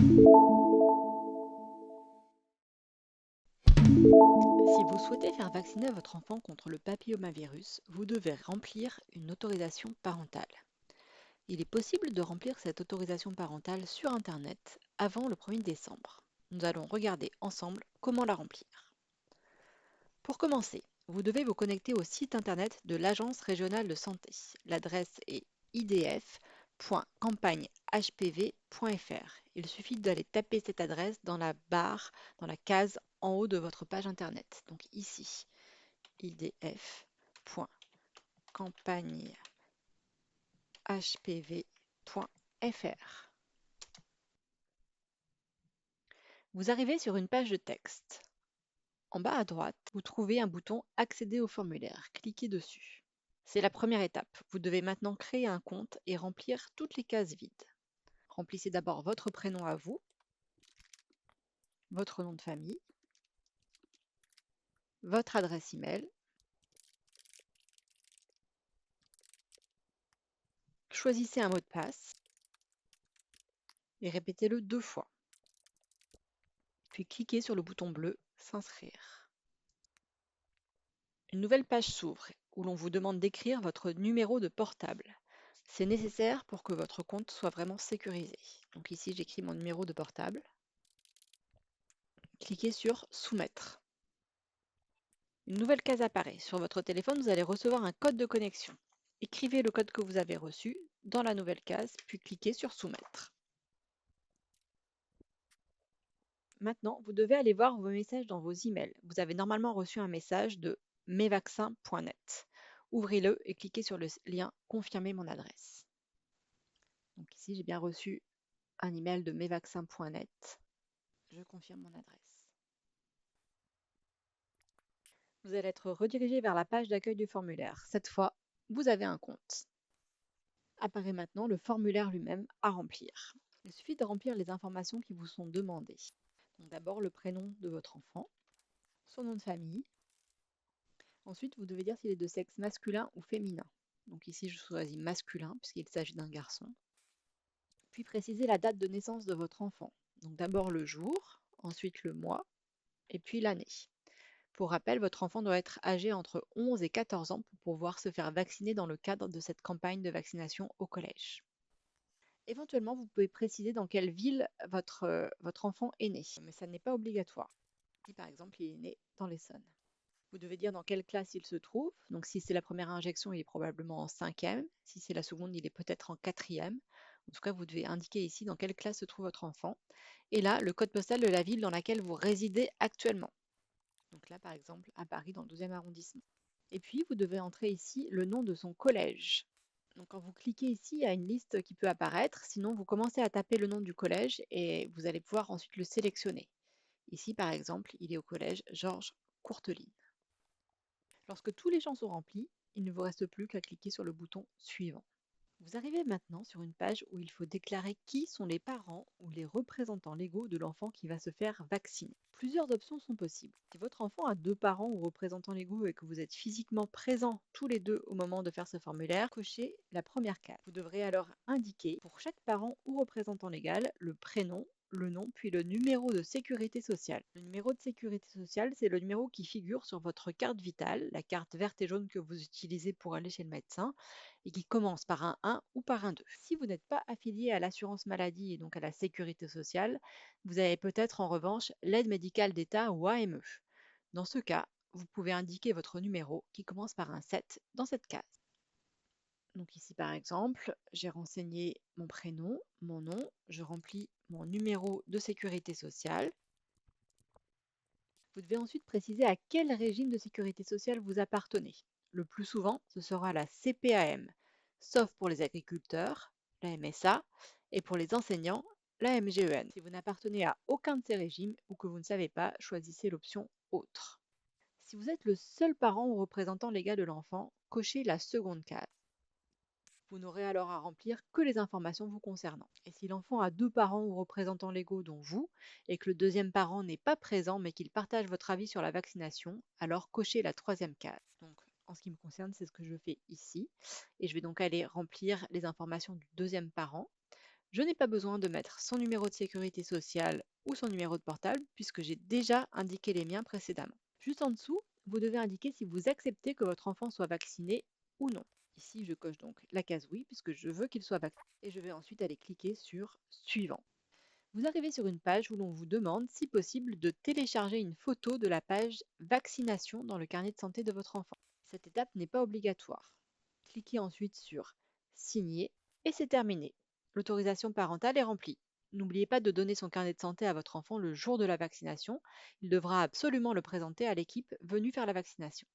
Si vous souhaitez faire vacciner votre enfant contre le papillomavirus, vous devez remplir une autorisation parentale. Il est possible de remplir cette autorisation parentale sur Internet avant le 1er décembre. Nous allons regarder ensemble comment la remplir. Pour commencer, vous devez vous connecter au site Internet de l'Agence régionale de santé. L'adresse est idf.campagnehpv.fr. Il suffit d'aller taper cette adresse dans la barre, dans la case en haut de votre page Internet. Donc ici, idf.campagnehpv.fr. Vous arrivez sur une page de texte. En bas à droite, vous trouvez un bouton Accéder au formulaire. Cliquez dessus. C'est la première étape. Vous devez maintenant créer un compte et remplir toutes les cases vides. Remplissez d'abord votre prénom à vous, votre nom de famille, votre adresse email. Choisissez un mot de passe et répétez-le 2 fois. Puis cliquez sur le bouton bleu S'inscrire. Une nouvelle page s'ouvre où l'on vous demande d'écrire votre numéro de portable. C'est nécessaire pour que votre compte soit vraiment sécurisé. Donc ici, j'écris mon numéro de portable. Cliquez sur Soumettre. Une nouvelle case apparaît. Sur votre téléphone, vous allez recevoir un code de connexion. Écrivez le code que vous avez reçu dans la nouvelle case, puis cliquez sur Soumettre. Maintenant, vous devez aller voir vos messages dans vos emails. Vous avez normalement reçu un message de mesvaccins.net. Ouvrez-le et cliquez sur le lien Confirmer mon adresse. Donc ici, j'ai bien reçu un email de mesvaccins.net. Je confirme mon adresse. Vous allez être redirigé vers la page d'accueil du formulaire. Cette fois, vous avez un compte. Apparaît maintenant le formulaire lui-même à remplir. Il suffit de remplir les informations qui vous sont demandées. Donc d'abord le prénom de votre enfant, son nom de famille. Ensuite, vous devez dire s'il est de sexe masculin ou féminin. Donc ici, je choisis masculin puisqu'il s'agit d'un garçon. Puis précisez la date de naissance de votre enfant. Donc d'abord le jour, ensuite le mois et puis l'année. Pour rappel, votre enfant doit être âgé entre 11 et 14 ans pour pouvoir se faire vacciner dans le cadre de cette campagne de vaccination au collège. Éventuellement, vous pouvez préciser dans quelle ville votre enfant est né, mais ça n'est pas obligatoire. Si par exemple il est né dans l'Essonne. Vous devez dire dans quelle classe il se trouve. Donc si c'est la première injection, il est probablement en 5e. Si c'est la seconde, il est peut-être en 4e. En tout cas, vous devez indiquer ici dans quelle classe se trouve votre enfant. Et là, le code postal de la ville dans laquelle vous résidez actuellement. Donc là, par exemple, à Paris, dans le 12e arrondissement. Et puis, vous devez entrer ici le nom de son collège. Donc quand vous cliquez ici, il y a une liste qui peut apparaître. Sinon, vous commencez à taper le nom du collège et vous allez pouvoir ensuite le sélectionner. Ici, par exemple, il est au collège Georges Courteline. Lorsque tous les champs sont remplis, il ne vous reste plus qu'à cliquer sur le bouton Suivant. Vous arrivez maintenant sur une page où il faut déclarer qui sont les parents ou les représentants légaux de l'enfant qui va se faire vacciner. Plusieurs options sont possibles. Si votre enfant a 2 parents ou représentants légaux et que vous êtes physiquement présents tous les deux au moment de faire ce formulaire, cochez la première case. Vous devrez alors indiquer pour chaque parent ou représentant légal le prénom, le nom, puis le numéro de sécurité sociale. Le numéro de sécurité sociale, c'est le numéro qui figure sur votre carte vitale, la carte verte et jaune que vous utilisez pour aller chez le médecin, et qui commence par un 1 ou par un 2. Si vous n'êtes pas affilié à l'assurance maladie et donc à la sécurité sociale, vous avez peut-être en revanche l'aide médicale d'État ou AME. Dans ce cas, vous pouvez indiquer votre numéro qui commence par un 7 dans cette case. Donc ici par exemple, j'ai renseigné mon prénom, mon nom, je remplis mon numéro de sécurité sociale. Vous devez ensuite préciser à quel régime de sécurité sociale vous appartenez. Le plus souvent, ce sera la CPAM, sauf pour les agriculteurs, la MSA, et pour les enseignants, la MGEN. Si vous n'appartenez à aucun de ces régimes ou que vous ne savez pas, choisissez l'option Autre. Si vous êtes le seul parent ou représentant légal de l'enfant, cochez la seconde case. Vous n'aurez alors à remplir que les informations vous concernant. Et si l'enfant a 2 parents ou représentants légaux dont vous, et que le deuxième parent n'est pas présent mais qu'il partage votre avis sur la vaccination, alors cochez la 3e case. Donc, en ce qui me concerne, c'est ce que je fais ici. Et je vais donc aller remplir les informations du deuxième parent. Je n'ai pas besoin de mettre son numéro de sécurité sociale ou son numéro de portable puisque j'ai déjà indiqué les miens précédemment. Juste en dessous, vous devez indiquer si vous acceptez que votre enfant soit vacciné ou non. Ici, je coche donc la case oui puisque je veux qu'il soit vacciné et je vais ensuite aller cliquer sur suivant. Vous arrivez sur une page où l'on vous demande, si possible, de télécharger une photo de la page vaccination dans le carnet de santé de votre enfant. Cette étape n'est pas obligatoire. Cliquez ensuite sur signer et c'est terminé. L'autorisation parentale est remplie. N'oubliez pas de donner son carnet de santé à votre enfant le jour de la vaccination. Il devra absolument le présenter à l'équipe venue faire la vaccination.